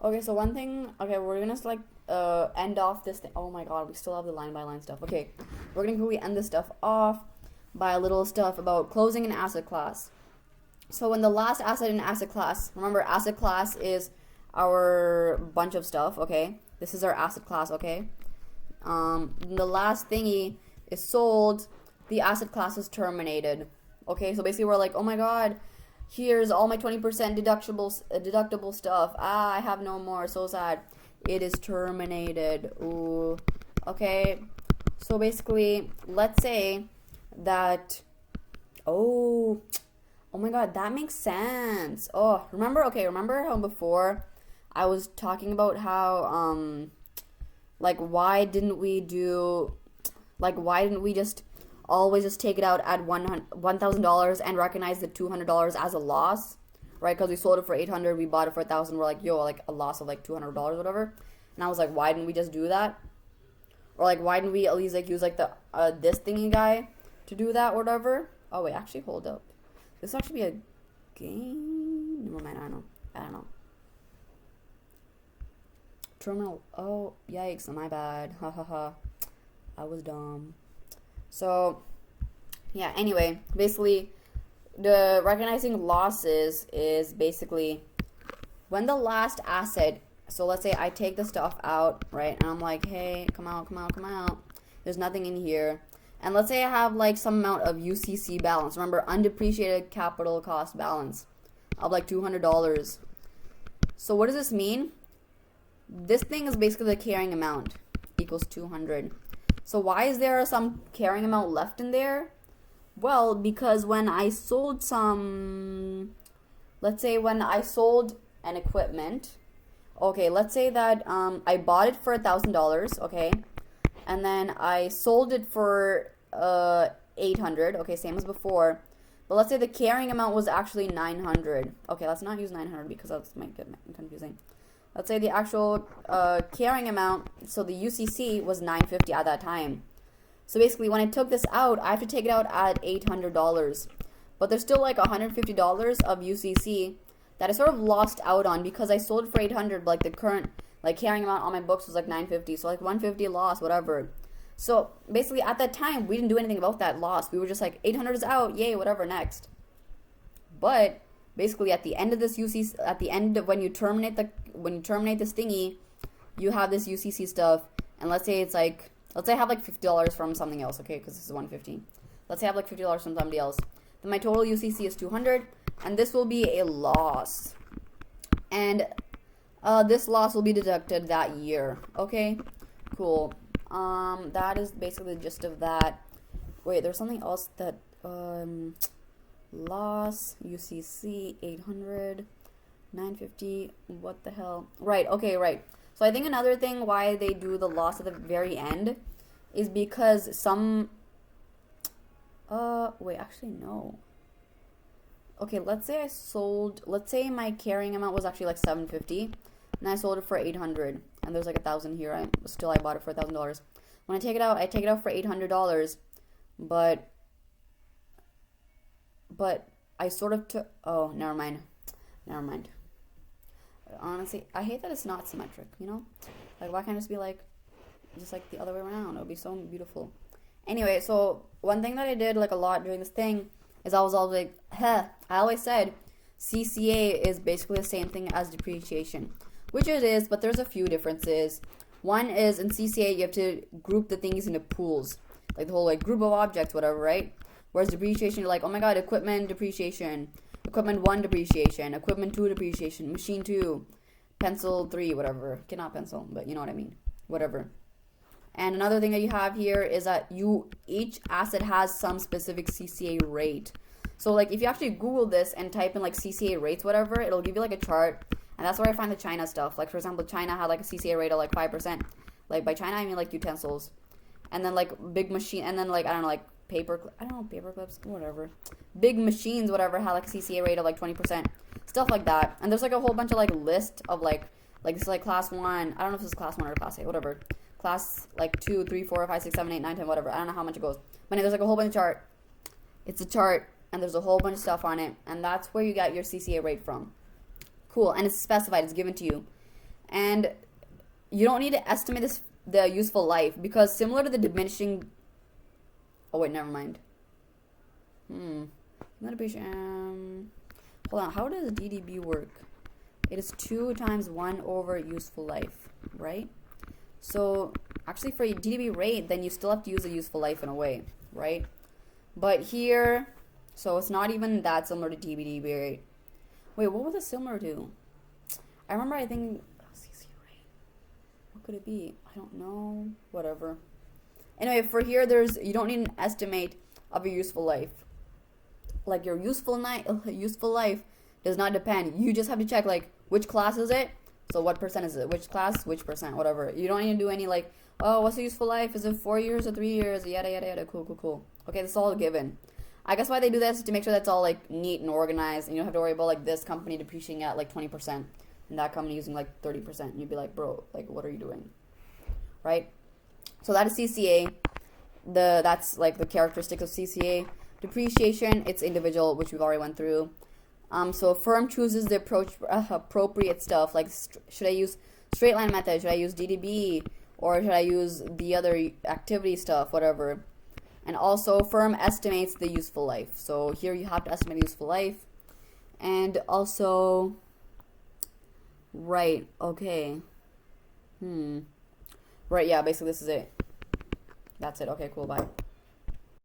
Okay, so one thing, okay, we're gonna like end off this thing. Oh my god, we still have the line by line stuff. Okay, we're gonna quickly end this stuff off by a little stuff about closing an asset class. So when the last asset in asset class, remember asset class is our bunch of stuff, okay? This is our asset class, okay? The last thingy is sold, the asset class is terminated. Okay, so basically we're like, oh my god, here's all my 20% deductible stuff. I have no more, so sad. It is terminated. Ooh. Okay, so basically, let's say that, oh my god, that makes sense. Oh, remember how before I was talking about how like why didn't we just always just take it out at $1,000 and recognize the $200 as a loss, right? Because we sold it for 800, we bought it for 1,000. We're like, yo, like a loss of like $200, whatever. And I was like, why didn't we just do that? Or like, why didn't we at least like use like the this thingy guy to do that, or whatever? Oh wait, actually, hold up. This will actually be a game. Never mind. I don't know. Terminal. Oh, yikes! My bad. Ha ha ha. I was dumb. So, yeah, anyway, basically, the recognizing losses is basically when the last asset, so let's say I take the stuff out, right, and I'm like, hey, come out, there's nothing in here, and let's say I have like some amount of UCC balance, remember, undepreciated capital cost balance of like $200. So what does this mean? This thing is basically the carrying amount equals 200. So why is there some carrying amount left in there? Well, because when I sold let's say when I sold an equipment, okay, let's say that I bought it for $1,000, okay, and then I sold it for 800, okay, same as before, but let's say the carrying amount was actually 900. Okay, let's not use 900 because that might get confusing. Let's say the actual carrying amount, so the UCC was $950 at that time. So basically, when I took this out, I have to take it out at $800. But there's still like $150 of UCC that I sort of lost out on because I sold it for 800. Like the current like carrying amount on my books was like 950. So like 150 loss, whatever. So basically, at that time, we didn't do anything about that loss. We were just like 800 is out, yay, whatever, next. But basically, at the end of this UCC, at the end of when you terminate this thingy, you have this UCC stuff, and let's say I have like $50 from something else, okay, because this is 150. Let's say I have like $50 from somebody else. Then my total UCC is 200, and this will be a loss, and this loss will be deducted that year. Okay, cool. That is basically the gist of that. Wait, there's something else that loss UCC 800 950, what the hell, right, okay, right. So I think another thing why they do the loss at the very end is because some wait, actually no, okay, let's say my carrying amount was actually like 750 and I sold it for 800 and there's like 1,000 here. I bought it for $1,000. When I take it out for $800, but I sort of took, oh, never mind. Honestly, I hate that it's not symmetric, you know? Like, why can't it just be like the other way around? It would be so beautiful. Anyway, so one thing that I did like a lot during this thing is I was always like, I always said CCA is basically the same thing as depreciation, which it is, but there's a few differences. One is in CCA, you have to group the things into pools, like the whole like group of objects, whatever, right? Whereas depreciation, you're like, oh my god, equipment depreciation, equipment 1 depreciation, equipment 2 depreciation, machine 2, pencil 3, whatever. Okay, not pencil, but you know what I mean. Whatever. And another thing that you have here is that each asset has some specific CCA rate. So like if you actually Google this and type in like CCA rates, whatever, it'll give you like a chart. And that's where I find the China stuff. Like for example, China had like a CCA rate of like 5%. Like by China, I mean like utensils. And then like big machine, and then like, I don't know, like paper clips, whatever. Big machines, whatever, had like a CCA rate of like 20%. Stuff like that. And there's like a whole bunch of like list of like this is like class 1. I don't know if this is class 1 or class 8, whatever. Class like 2, 3, 4, 5, 6, 7, 8, 9, 10, whatever. I don't know how much it goes. But there's like a whole bunch of chart. It's a chart, and there's a whole bunch of stuff on it. And that's where you get your CCA rate from. Cool. And it's specified. It's given to you. And you don't need to estimate the useful life, because similar to the diminishing, oh wait, never mind. I'm gonna be, hold on, how does DDB work? It is 2 times 1 over useful life, right? So actually for DDB rate, then you still have to use a useful life in a way, right? But here, so it's not even that similar to DDB rate. Wait, what was it similar to? I remember, I think, CCA rate. What could it be? I don't know. Whatever. Anyway, for here, you don't need an estimate of your useful life. Like your useful life does not depend. You just have to check like which class is it. So what percent is it? Which class? Which percent? Whatever. You don't need to do any like, oh, what's the useful life? Is it 4 years or 3 years? Yada yada yada. Cool. Okay, this is all given. I guess why they do this is to make sure that's all like neat and organized, and you don't have to worry about like this company depreciating at like 20% and that company using like 30%. And you'd be like, bro, like what are you doing? Right? So that is CCA. That's like the characteristics of CCA. Depreciation, it's individual, which we've already went through. So a firm chooses the appropriate stuff. Like, should I use straight line method? Should I use DDB? Or should I use the other activity stuff? Whatever. And also, firm estimates the useful life. So here you have to estimate the useful life. And also, right, okay. Right, yeah, basically this is it. That's it. Okay, cool, bye.